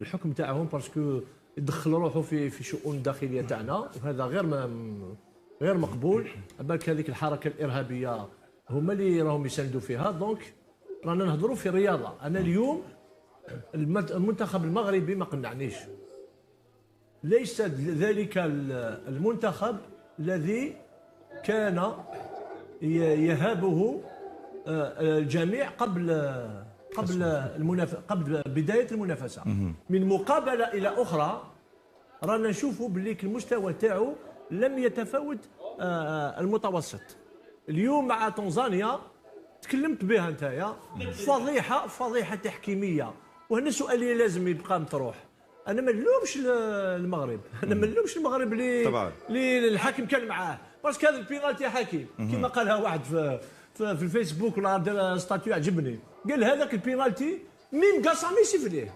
الحكم تاعهم باسكو يدخل روحه في شؤون الداخليه تاعنا، وهذا غير مقبول. بالك هذيك الحركه الارهابيه هما اللي راهم يساندوا فيها. دونك رانا نهضروا في الرياضه. انا اليوم المنتخب المغربي ما قنعنيش. ليس ذلك المنتخب الذي كان يهابه الجميع قبل بدايه المنافسه. من مقابله الى اخرى رانا نشوفوا باللي المستوى تاعو لم يتفاوت المتوسط. اليوم مع تنزانيا تكلمت بها نتايا، فضيحه تحكيميه. وهنا السؤال اللي لازم يبقى مطروح، انا ما نلومش المغرب، انا ما نلومش المغرب اللي الحاكم كان معاه، باسكو هذا البينالتي حكيم كما قالها واحد في الفيسبوك ولا دار ستاتيو عجبني، قال هذاك البينالتي ميم قاسامي يسيف ليه.